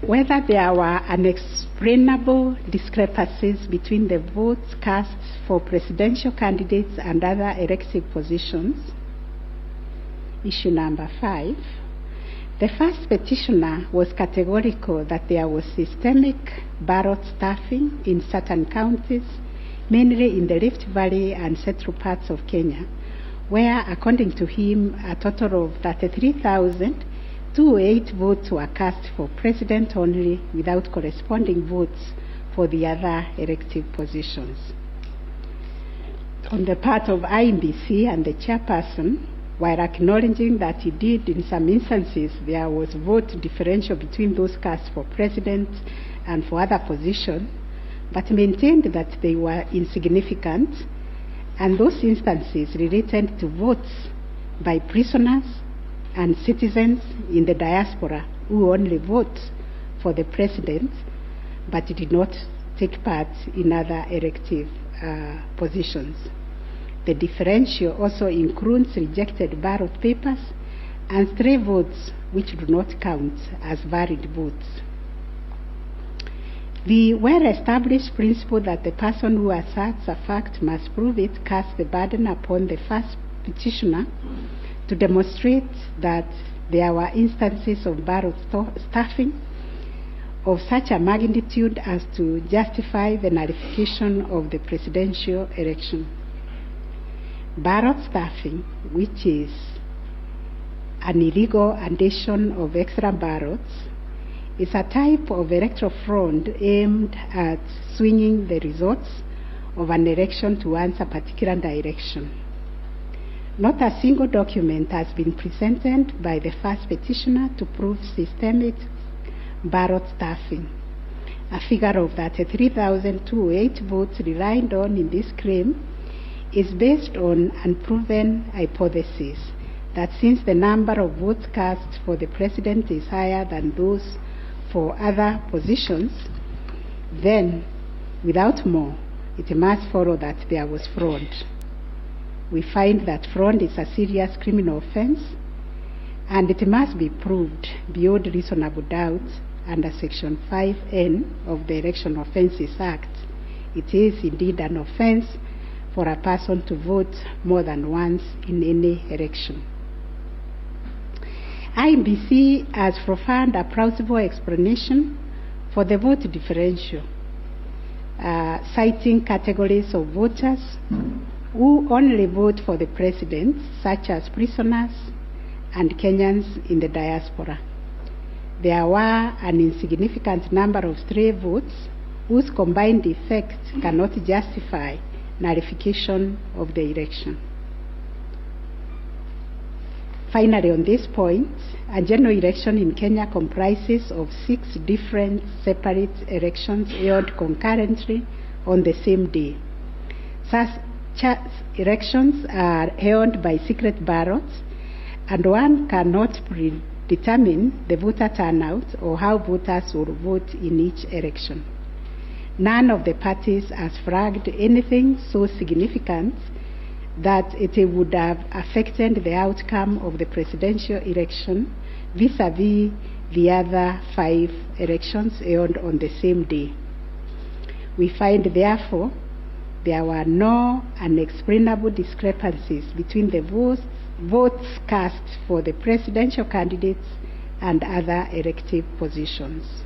whether there were unexplainable discrepancies between the votes cast for presidential candidates and other elective positions. Issue number 5. The first petitioner was categorical that there was systemic ballot stuffing in certain counties, mainly in the Rift Valley and central parts of Kenya, where, according to him, a total of 33,208 votes were cast for president only, without corresponding votes for the other elective positions. On the part of IEBC and the chairperson, while acknowledging that indeed in some instances there was vote differential between those cast for president and for other positions, but maintained that they were insignificant, and those instances related to votes by prisoners and citizens in the diaspora who only vote for the president but did not take part in other elective positions. The differential also includes rejected ballot papers and stray votes which do not count as valid votes. The well-established principle that the person who asserts a fact must prove it casts the burden upon the first petitioner to demonstrate that there were instances of ballot stuffing of such a magnitude as to justify the nullification of the presidential election. Ballot stuffing, which is an illegal addition of extra ballots, is a type of electoral fraud aimed at swinging the results of an election towards a particular direction. Not a single document has been presented by the first petitioner to prove systemic ballot stuffing. A figure of 33,208 votes relied on in this claim is based on unproven hypothesis that since the number of votes cast for the president is higher than those for other positions, then, without more, it must follow that there was fraud. We find that fraud is a serious criminal offense, and it must be proved beyond reasonable doubt under Section 5N of the Election Offences Act. It is indeed an offense for a person to vote more than once in any election. IEBC has provided a plausible explanation for the vote differential, citing categories of voters who only vote for the president, such as prisoners and Kenyans in the diaspora. There were an insignificant number of stray votes whose combined effect cannot justify nullification of the election. Finally, on this point, a general election in Kenya comprises of 6 different separate elections held concurrently on the same day. Such elections are held by secret ballots, and one cannot predetermine the voter turnout or how voters will vote in each election. None of the parties has flagged anything so significant that it would have affected the outcome of the presidential election vis-à-vis the other 5 elections held on the same day. We find, therefore, there were no unexplainable discrepancies between the votes cast for the presidential candidates and other elective positions.